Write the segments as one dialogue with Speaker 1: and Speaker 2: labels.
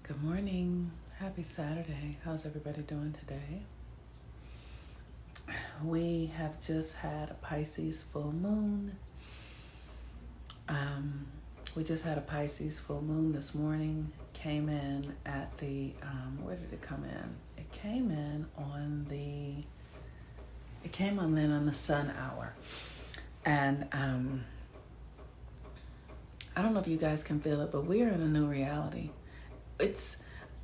Speaker 1: Good morning. Happy Saturday. How's everybody doing today? We have just had a Pisces full moon. We just had a Pisces full moon this morning. Came in at the, where did it come in? It came in on the sun hour. And I don't know if you guys can feel it, but we are in a new reality. It's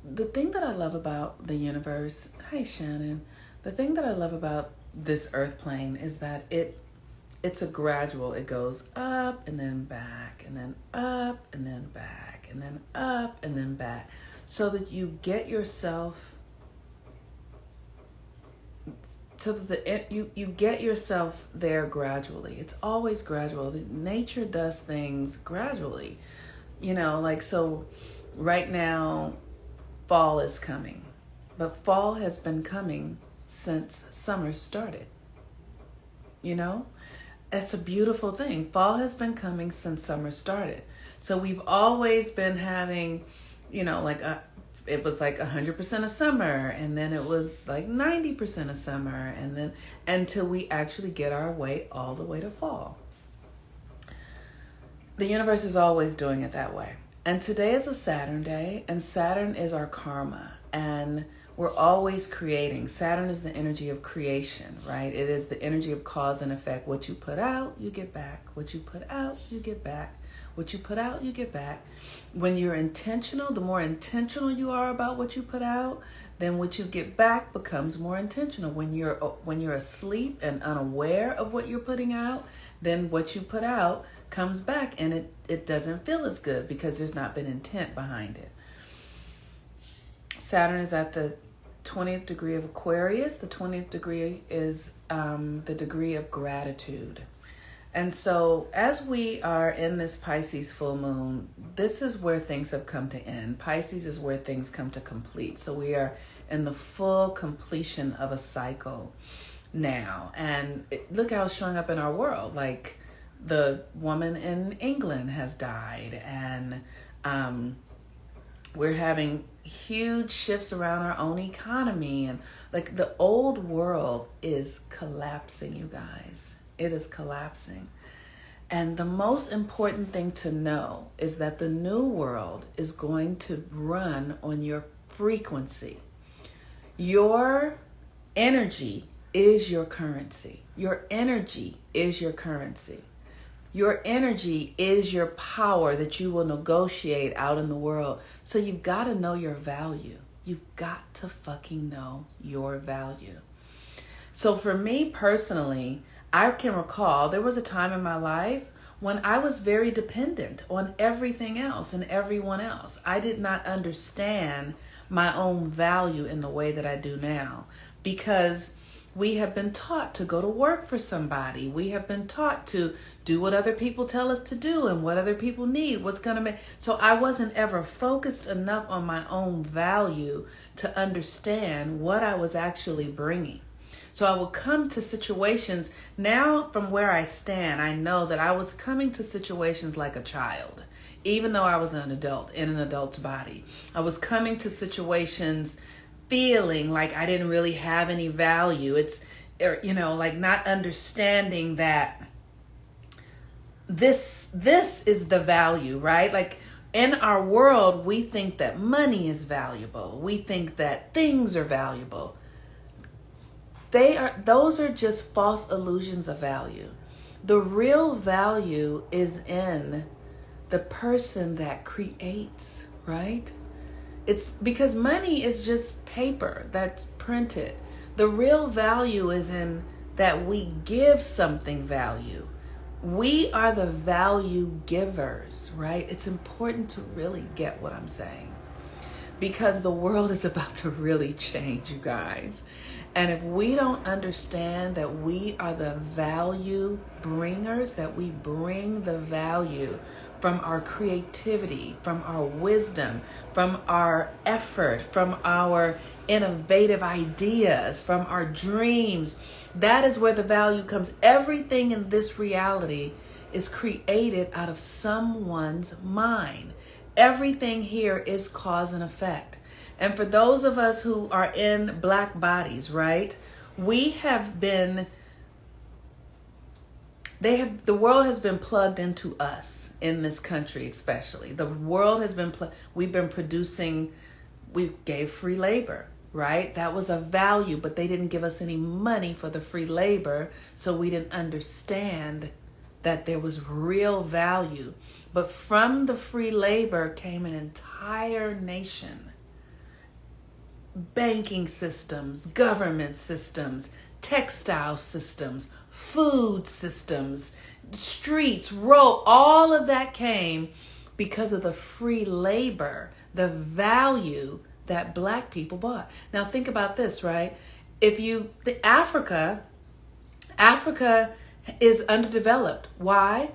Speaker 1: the thing that I love about the universe. Hi, Shannon. The thing that I love about this earth plane is that it's a gradual. It goes up and then back and then up and then back and then up and then back, so that you get yourself you get yourself there gradually. It's always gradual. Nature does things gradually, so right now fall is coming, but fall has been coming since summer started. It's a beautiful thing. Fall has been coming since summer started. So we've always been having, it was like 100% of summer, and then it was like 90% of summer, and then until we actually get our way all the way to fall. The universe is always doing it that way. And today is a Saturn day, and Saturn is our karma, and we're always creating. Saturn is the energy of creation, right? It is the energy of cause and effect. What you put out, you get back. What you put out, you get back. What you put out, you get back. When you're intentional, the more intentional you are about what you put out, then what you get back becomes more intentional. When you're asleep and unaware of what you're putting out, then what you put out comes back, and it doesn't feel as good because there's not been intent behind it. Saturn is at the 20th degree of Aquarius. The 20th degree is the degree of gratitude. And so as we are in this Pisces full moon, this is where things have come to end. Pisces is where things come to complete. So we are in the full completion of a cycle now. And look how it's showing up in our world. Like the woman in England has died, and we're having huge shifts around our own economy. And like the old world is collapsing, you guys. It is collapsing. And the most important thing to know is that the new world is going to run on your frequency. Your energy is your currency. Your energy is your currency. Your energy is your power that you will negotiate out in the world. So you've got to know your value. You've got to fucking know your value. So for me personally, I can recall there was a time in my life when I was very dependent on everything else and everyone else. I did not understand my own value in the way that I do now, because we have been taught to go to work for somebody. We have been taught to do what other people tell us to do and what other people need, what's going to make. So I wasn't ever focused enough on my own value to understand what I was actually bringing. So I would come to situations. Now, from where I stand, I know that I was coming to situations like a child, even though I was an adult in an adult's body. I was coming to situations feeling like I didn't really have any value. It's, like not understanding that this is the value, right? Like in our world, we think that money is valuable. We think that things are valuable. Those are just false illusions of value. The real value is in the person that creates, right? It's because money is just paper that's printed. The real value is in that we give something value. We are the value givers, right? It's important to really get what I'm saying, because the world is about to really change, you guys. And if we don't understand that we are the value bringers, that we bring the value from our creativity, from our wisdom, from our effort, from our innovative ideas, from our dreams, that is where the value comes. Everything in this reality is created out of someone's mind. everything here is cause and effect. And for those of us who are in black bodies, right? We have been, the world has been plugged into us in this country, especially. The world has been, we've been producing, we gave free labor, right? That was a value, but they didn't give us any money for the free labor. So we didn't understand that there was real value. But from the free labor came an entire nation. Banking systems, government systems, textile systems, food systems, streets, road, all of that came because of the free labor, the value that black people bought. Now think about this, right? Africa is underdeveloped. Why?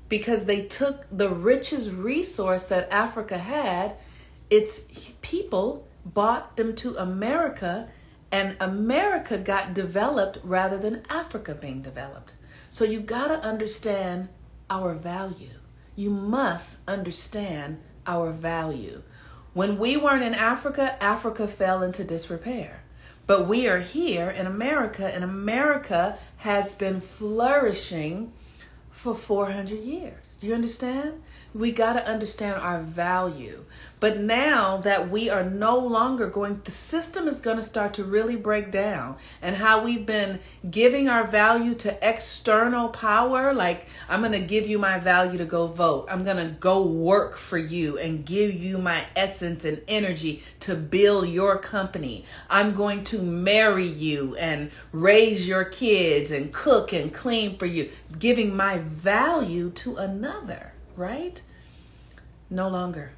Speaker 1: Because they took the richest resource that Africa had, its people bought them to America, and America got developed rather than Africa being developed. So you got to understand our value. You must understand our value. When we weren't in Africa, Africa fell into disrepair. But we are here in America, and America has been flourishing for 400 years. Do you understand? We got to understand our value. But now that we are no longer going, the system is going to start to really break down. And how we've been giving our value to external power, like I'm going to give you my value to go vote. I'm going to go work for you and give you my essence and energy to build your company. I'm going to marry you and raise your kids and cook and clean for you, giving my value to another. Right? No longer.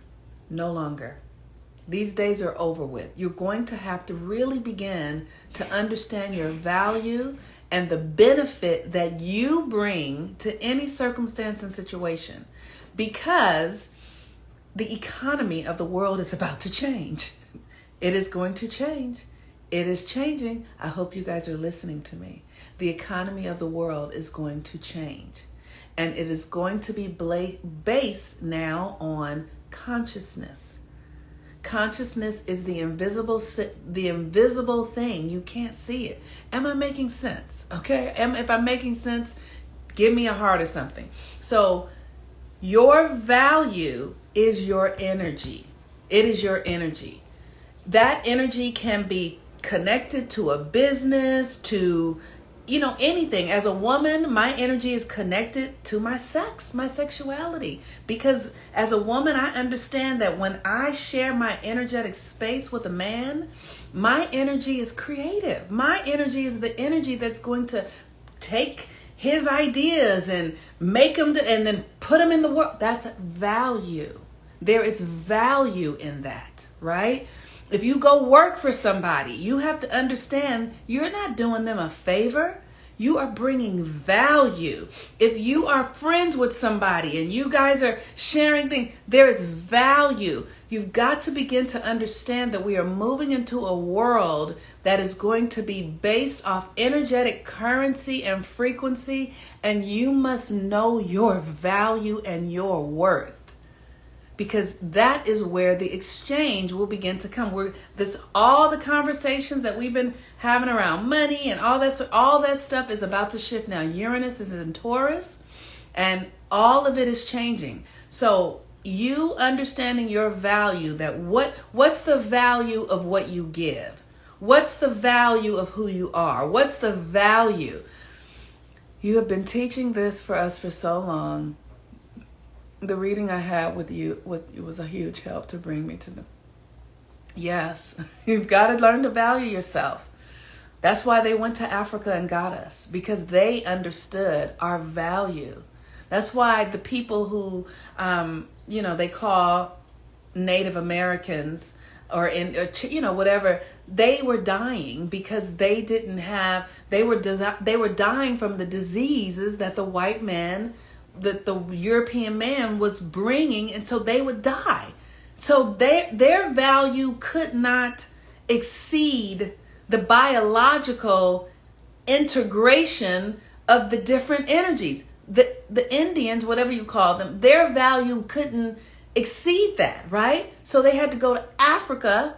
Speaker 1: These days are over with. You're going to have to really begin to understand your value and the benefit that you bring to any circumstance and situation, because the economy of the world is about to change. It is going to change. It is changing. I hope you guys are listening to me. The economy of the world is going to change. And it is going to be based now on consciousness. Consciousness is the invisible thing. You can't see it. Am I making sense? Okay. If I'm making sense, give me a heart or something. So your value is your energy. It is your energy. That energy can be connected to a business, to anything. As a woman, my energy is connected to my sex, my sexuality. Because as a woman, I understand that when I share my energetic space with a man, my energy is creative. My energy is the energy that's going to take his ideas and make them and then put them in the world. That's value. There is value in that, right? If you go work for somebody, you have to understand you're not doing them a favor. You are bringing value. If you are friends with somebody and you guys are sharing things, there is value. You've got to begin to understand that we are moving into a world that is going to be based off energetic currency and frequency, and you must know your value and your worth. Because that is where the exchange will begin to come. All the conversations that we've been having around money and all that stuff is about to shift now. Uranus is in Taurus, and all of it is changing. So you understanding your value, that what's the value of what you give? What's the value of who you are? What's the value? You have been teaching this for us for so long. The reading I had with you was a huge help to bring me to the... Yes, you've got to learn to value yourself. That's why they went to Africa and got us, because they understood our value. That's why the people who, they call Native Americans or whatever, they were dying because they were dying from the diseases that the white man, that the European man was bringing, and so they would die. So their value could not exceed the biological integration of the different energies. The Indians, whatever you call them, their value couldn't exceed that, right? So they had to go to Africa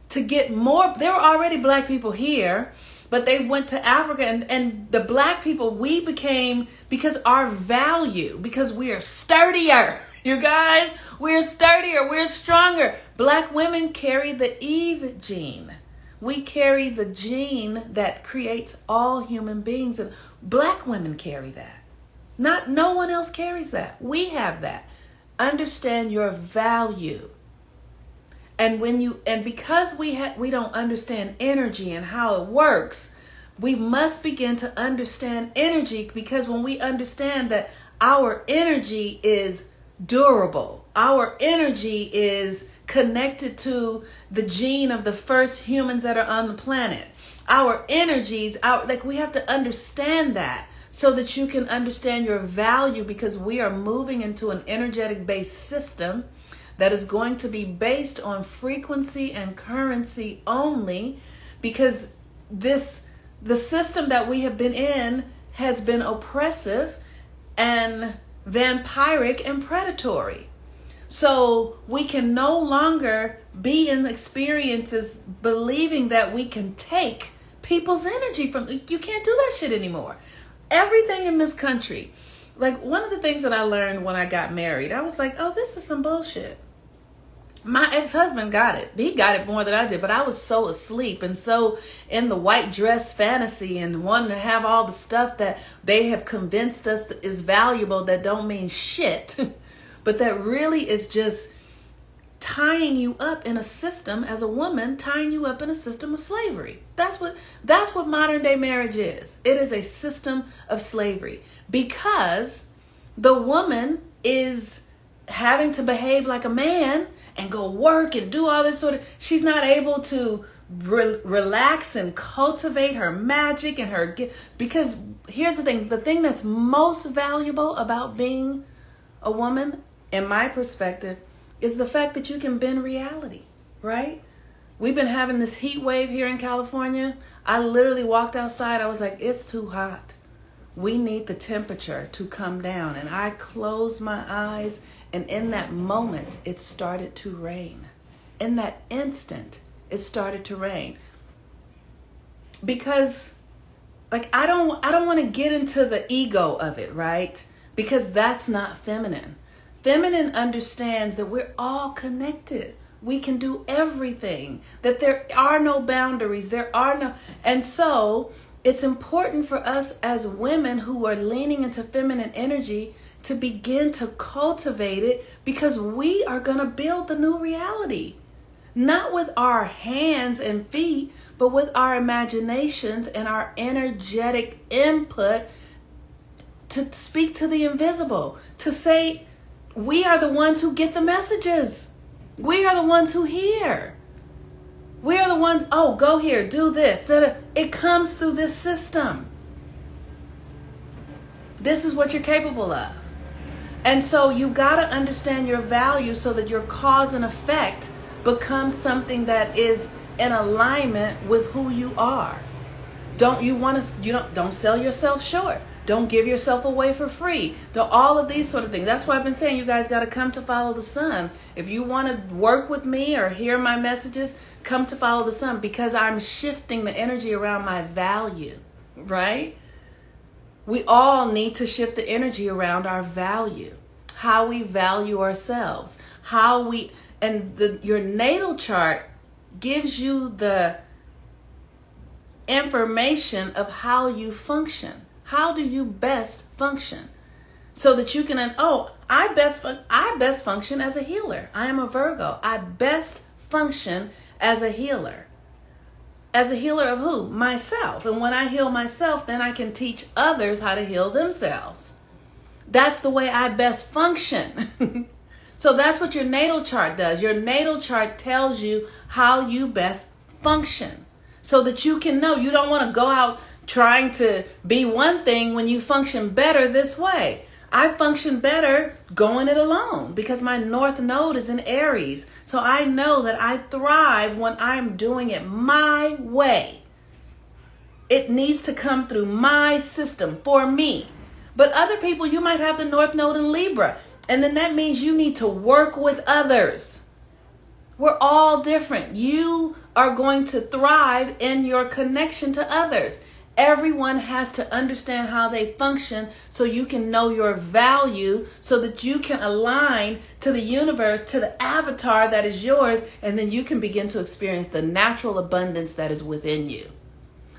Speaker 1: to get more. There were already black people here, but they went to Africa, and the black people, we became, because our value, because we are sturdier, you guys, we're sturdier, we're stronger. Black women carry the Eve gene. We carry the gene that creates all human beings, and black women carry that. No one else carries that. We have that. Understand your value. And because we don't understand energy and how it works, we must begin to understand energy, because when we understand that our energy is durable, our energy is connected to the gene of the first humans that are on the planet. Our energies, we have to understand that so that you can understand your value, because we are moving into an energetic based system that is going to be based on frequency and currency only, because the system that we have been in has been oppressive and vampiric and predatory. So we can no longer be in experiences believing that we can take people's energy from. You can't do that shit anymore. Everything in this country, like one of the things that I learned when I got married, I was like, oh, this is some bullshit. My ex-husband got it. He got it more than I did, but I was so asleep and so in the white dress fantasy and wanting to have all the stuff that they have convinced us is valuable that don't mean shit, but that really is just tying you up in a system, as a woman, tying you up in a system of slavery. That's what modern day marriage is. It is a system of slavery, because the woman is having to behave like a man and go work and do all this sort of, she's not able to relax and cultivate her magic and her, because here's the thing that's most valuable about being a woman, in my perspective, is the fact that you can bend reality, right? We've been having this heat wave here in California. I literally walked outside. I was like, it's too hot. We need the temperature to come down. And I closed my eyes, and in that moment, it started to rain. In that instant, it started to rain. Because, I don't want to get into the ego of it, right? Because that's not feminine. Feminine understands that we're all connected. We can do everything. That there are no boundaries. And so it's important for us as women who are leaning into feminine energy to begin to cultivate it, because we are going to build the new reality. Not with our hands and feet, but with our imaginations and our energetic input to speak to the invisible, to say, we are the ones who get the messages. We are the ones who hear. We are the ones, oh, go here, do this. It comes through this system. This is what you're capable of. And so you got to understand your value so that your cause and effect becomes something that is in alignment with who you are. Don't sell yourself short. Don't give yourself away for free. All of these sort of things. That's why I've been saying you guys got to come to Follow the Sun. If you want to work with me or hear my messages, come to Follow the Sun, because I'm shifting the energy around my value, right? We all need to shift the energy around our value, how we value ourselves, your natal chart gives you the information of how you function. How do you best function? So that you can, I best function as a healer. I am a Virgo. I best function as a healer. As a healer of who? Myself. And when I heal myself, then I can teach others how to heal themselves. That's the way I best function. So that's what your natal chart does. Your natal chart tells you how you best function, so that you can know. You don't want to go out trying to be one thing when you function better this way. I function better going it alone, because my North Node is in Aries. So I know that I thrive when I'm doing it my way. It needs to come through my system for me. But other people, you might have the North Node in Libra. And then that means you need to work with others. We're all different. You are going to thrive in your connection to others. Everyone has to understand how they function so you can know your value, so that you can align to the universe, to the avatar that is yours, and then you can begin to experience the natural abundance that is within you.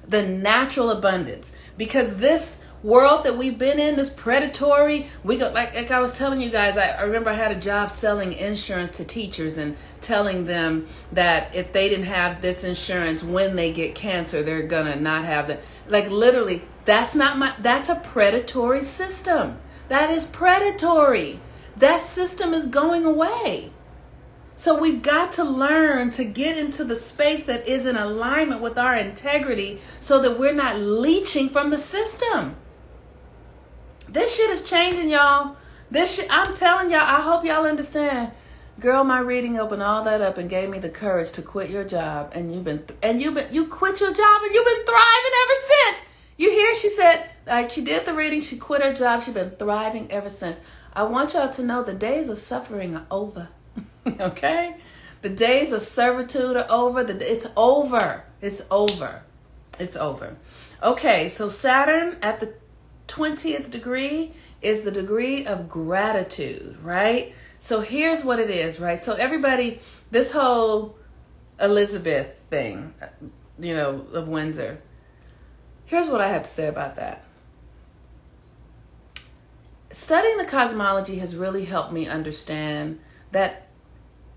Speaker 1: The natural abundance. Because this world that we've been in, this predatory, we go like I was telling you guys, I remember I had a job selling insurance to teachers and telling them that if they didn't have this insurance, when they get cancer, they're gonna not have the, like, literally, that's a predatory system. That is predatory. That system is going away. So we've got to learn to get into the space that is in alignment with our integrity so that we're not leeching from the system. This shit is changing, y'all. I'm telling y'all, I hope y'all understand. Girl, my reading opened all that up and gave me the courage to quit your job. And you quit your job and you've been thriving ever since. You hear? She said, she did the reading, she quit her job, she's been thriving ever since. I want y'all to know the days of suffering are over. Okay? The days of servitude are over. It's over. It's over. It's over. Okay, so Saturn at the 20th degree is the degree of gratitude, right? So here's what it is, right? So everybody, this whole Elizabeth thing, of Windsor, here's what I have to say about that. Studying the cosmology has really helped me understand that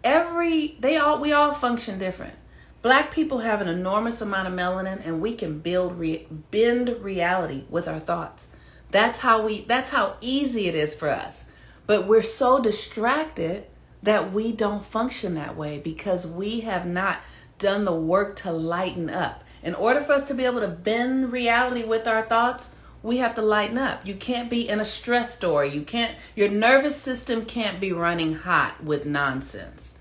Speaker 1: we all function different. Black people have an enormous amount of melanin, and we can bend reality with our thoughts. That's how easy it is for us. But we're so distracted that we don't function that way because we have not done the work to lighten up. In order for us to be able to bend reality with our thoughts, we have to lighten up. You can't be in a stress story. Your nervous system can't be running hot with nonsense.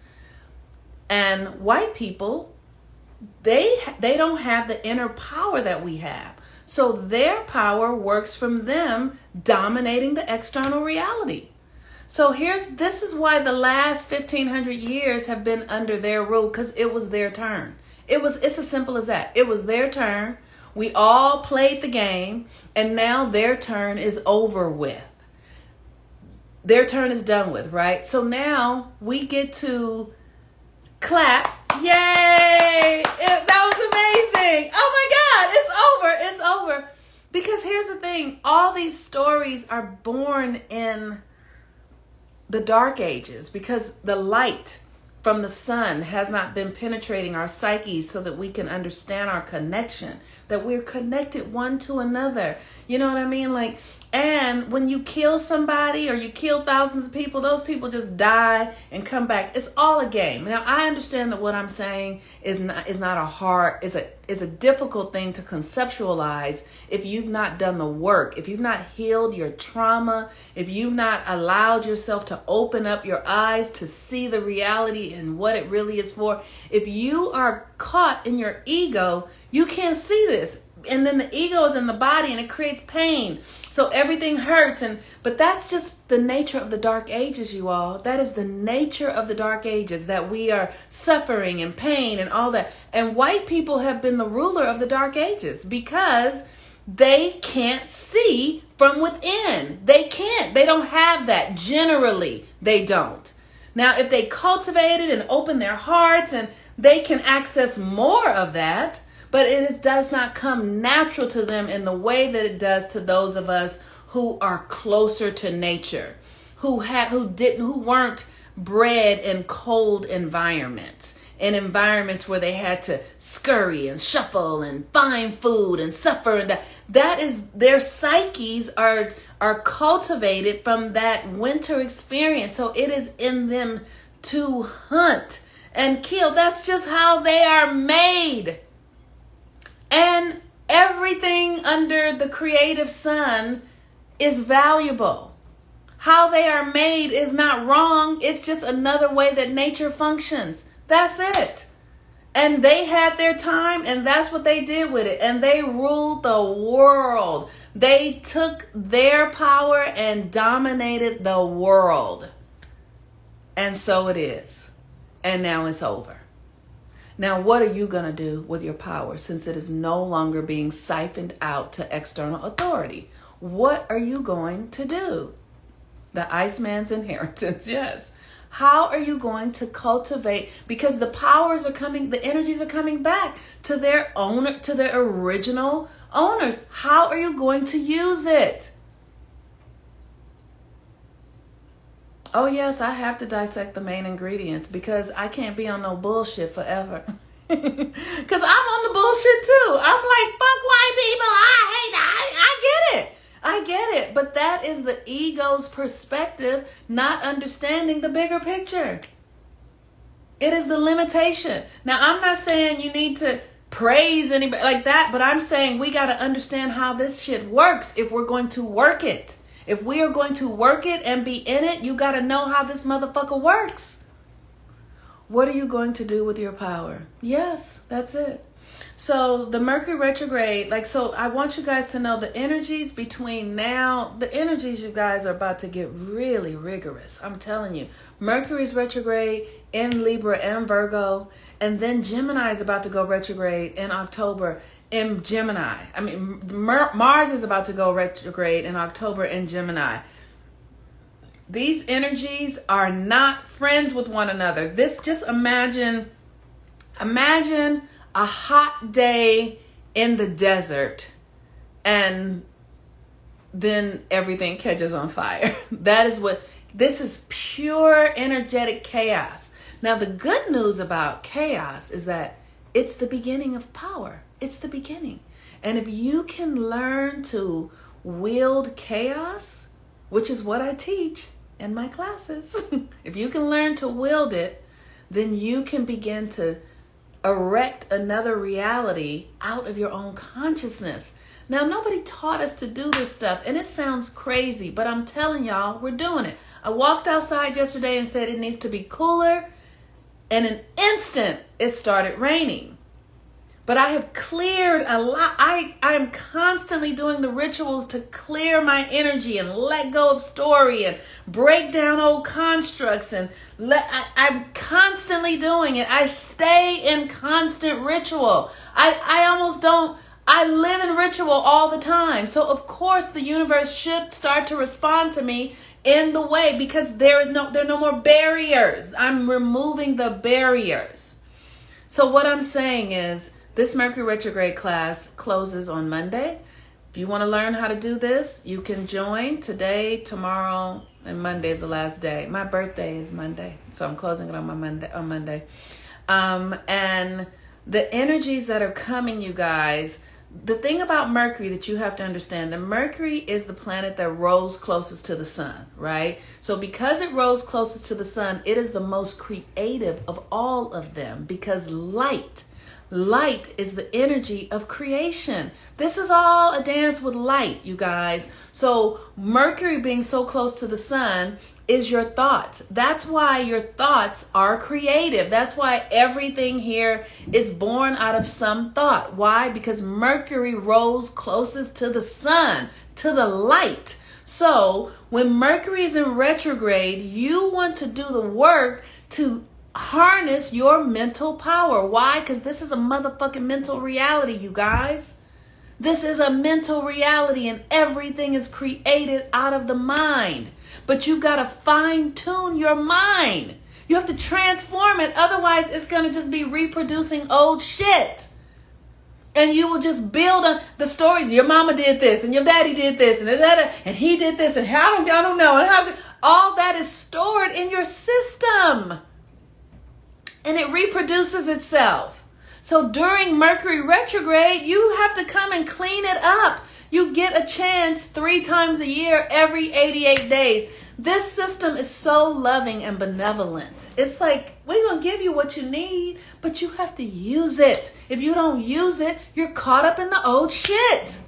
Speaker 1: And white people, they don't have the inner power that we have. So their power works from them dominating the external reality. So this is why the last 1,500 years have been under their rule, because it was their turn. It's as simple as that. It was their turn. We all played the game, and now their turn is over with. Their turn is done with, right? So now we get to clap. Yay! That was amazing. Oh my God, it's over. Because here's the thing. All these stories are born in the dark ages because the light from the sun has not been penetrating our psyches so that we can understand our connection, that we're connected one to another. You know what I mean? And when you kill somebody or you kill thousands of people, those people just die and come back. It's all a game. Now, I understand that what I'm saying is a difficult thing to conceptualize if you've not done the work, if you've not healed your trauma, if you've not allowed yourself to open up your eyes to see the reality and what it really is for. If you are caught in your ego, you can't see this. And then the ego is in the body and it creates pain. So everything hurts. But that's just the nature of the dark ages, you all. That is the nature of the dark ages, that we are suffering and pain and all that. And white people have been the ruler of the dark ages because they can't see from within. They can't. They don't have that. Generally, they don't. Now, if they cultivate it and open their hearts, and they can access more of that, but it does not come natural to them in the way that it does to those of us who are closer to nature, who weren't bred in cold environments, in environments where they had to scurry and shuffle and find food and suffer. And that is, their psyches are cultivated from that winter experience. So it is in them to hunt and kill. That's just how they are made. And everything under the creative sun is valuable. How they are made is not wrong. It's just another way that nature functions. That's it. And they had their time, and that's what they did with it. And they ruled the world. They took their power and dominated the world. And so it is. And now it's over. Now, what are you going to do with your power since it is no longer being siphoned out to external authority? What are you going to do? The Iceman's inheritance, yes. How are you going to cultivate? Because the powers are coming, the energies are coming back to their owner, to their original owners. How are you going to use it? Oh yes, I have to dissect the main ingredients because I can't be on no bullshit forever. Because I'm on the bullshit too. I'm like, fuck white people. I hate that. I get it. But that is the ego's perspective, not understanding the bigger picture. It is the limitation. Now, I'm not saying you need to praise anybody like that, but I'm saying we got to understand how this shit works if we're going to work it. If we are going to work it and be in it, you got to know how this motherfucker works. What are you going to do with your power? Yes, that's it. So the Mercury retrograde, so I want you guys to know the energies between now, the energies you guys are about to get really rigorous. I'm telling you, Mercury's retrograde in Libra and Virgo, and then Gemini is about to go retrograde in October in Gemini. I mean, Mars is about to go retrograde in October in Gemini. These energies are not friends with one another. Just imagine a hot day in the desert and then everything catches on fire. This is pure energetic chaos. Now, the good news about chaos is that it's the beginning of power. It's the beginning. And if you can learn to wield chaos, which is what I teach in my classes, if you can learn to wield it, then you can begin to erect another reality out of your own consciousness. Now, nobody taught us to do this stuff, and it sounds crazy, but I'm telling y'all, we're doing it. I walked outside yesterday and said it needs to be cooler, and in an instant, it started raining. But I have cleared a lot. I am constantly doing the rituals to clear my energy and let go of story and break down old constructs. And I'm constantly doing it. I stay in constant ritual. I live in ritual all the time. So of course the universe should start to respond to me in the way, because there are no more barriers. I'm removing the barriers. So what I'm saying is, this Mercury retrograde class closes on Monday. If you want to learn how to do this, you can join today, tomorrow, and Monday is the last day. My birthday is Monday, so I'm closing it on Monday. And the energies that are coming, you guys, the thing about Mercury that you have to understand, that Mercury is the planet that rolls closest to the sun, right? So because it rolls closest to the sun, it is the most creative of all of them, because light is the energy of creation. This is all a dance with light, you guys. So Mercury being so close to the sun is your thoughts. That's why your thoughts are creative. That's why everything here is born out of some thought. Why? Because Mercury rolls closest to the sun, to the light. So when Mercury is in retrograde, you want to do the work to harness your mental power. Why? Because this is a motherfucking mental reality, you guys. This is a mental reality, and everything is created out of the mind. But you got to fine tune your mind. You have to transform it. Otherwise, it's going to just be reproducing old shit. And you will just build on the stories. Your mama did this, and your daddy did this, and he did this, and I don't know. And all that is stored in your system. And it reproduces itself. So during Mercury retrograde, you have to come and clean it up. You get a chance 3 times a year, every 88 days. This system is so loving and benevolent. It's like, we're going to give you what you need, but you have to use it. If you don't use it, you're caught up in the old shit.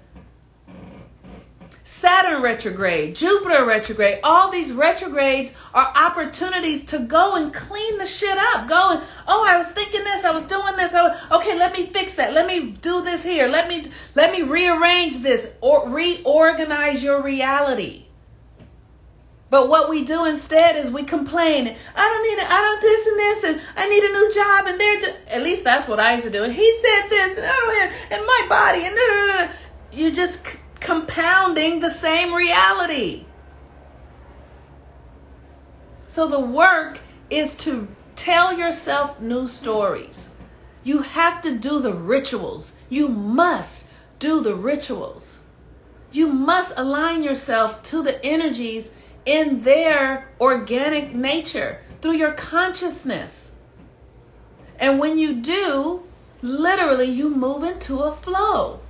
Speaker 1: Saturn retrograde, Jupiter retrograde. All these retrogrades are opportunities to go and clean the shit up. Go and, oh, I was thinking this, I was doing this. Okay, let me fix that. Let me do this here. Let me rearrange this or reorganize your reality. But what we do instead is we complain. I don't this and this, and I need a new job, and at least that's what I used to do. And he said this, and I don't have, and my body, and you're just compounding the same reality. So the work is to tell yourself new stories. You have to do the rituals. You must do the rituals. You must align yourself to the energies in their organic nature through your consciousness. And when you do, literally you move into a flow.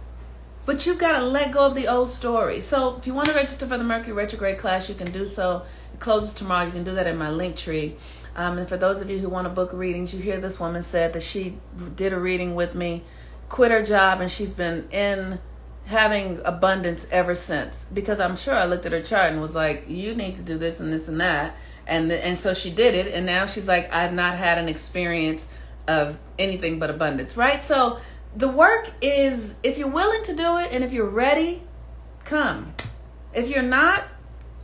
Speaker 1: But you've got to let go of the old story. So if you want to register for the Mercury retrograde class, you can do so. It closes tomorrow. You can do that in my link tree. And for those of you who want to book readings, you hear this woman said that she did a reading with me, quit her job, and she's been having abundance ever since. Because I'm sure I looked at her chart and was like, you need to do this and this and that. And so she did it. And now she's like, I've not had an experience of anything but abundance, right? So the work is, if you're willing to do it and if you're ready, come. If you're not,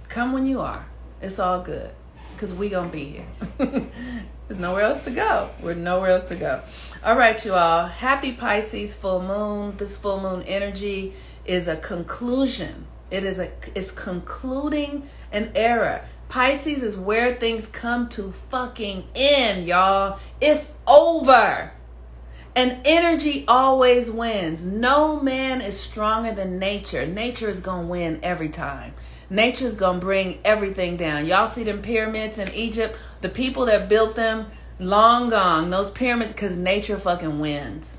Speaker 1: come when you are. It's all good because we gonna be here. There's nowhere else to go. We're nowhere else to go. All right, you all. Happy Pisces full moon. This full moon energy is a conclusion. It's concluding an era. Pisces is where things come to fucking end, y'all. It's over. And energy always wins. No man is stronger than nature. Nature is going to win every time. Nature is going to bring everything down. Y'all see them pyramids in Egypt? The people that built them, long gone. Those pyramids, because nature fucking wins.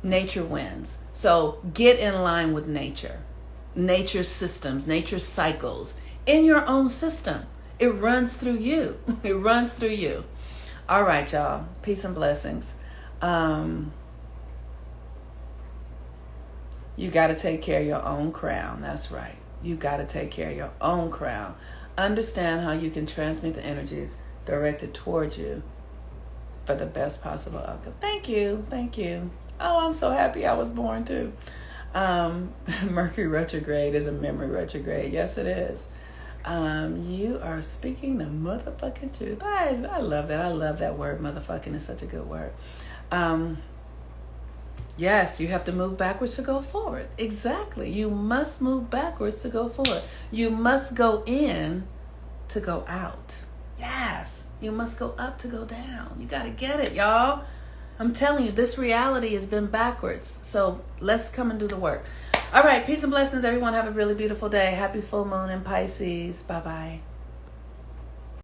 Speaker 1: Nature wins. So get in line with nature. Nature's systems, nature's cycles. In your own system. It runs through you. It runs through you. All right, y'all. Peace and blessings. You got to take care of your own crown. That's right. You got to take care of your own crown. Understand how you can transmit the energies directed towards you for the best possible outcome. Thank you. Thank you. Oh, I'm so happy I was born too. Mercury retrograde is a memory retrograde. Yes, it is. You are speaking the motherfucking truth. I love that. I love that word. Motherfucking is such a good word. Yes, you have to move backwards to go forward. Exactly. You must move backwards to go forward. You must go in to go out. Yes. You must go up to go down. You got to get it, y'all. I'm telling you, this reality has been backwards. So let's come and do the work. All right. Peace and blessings, everyone. Have a really beautiful day. Happy full moon in Pisces. Bye-bye.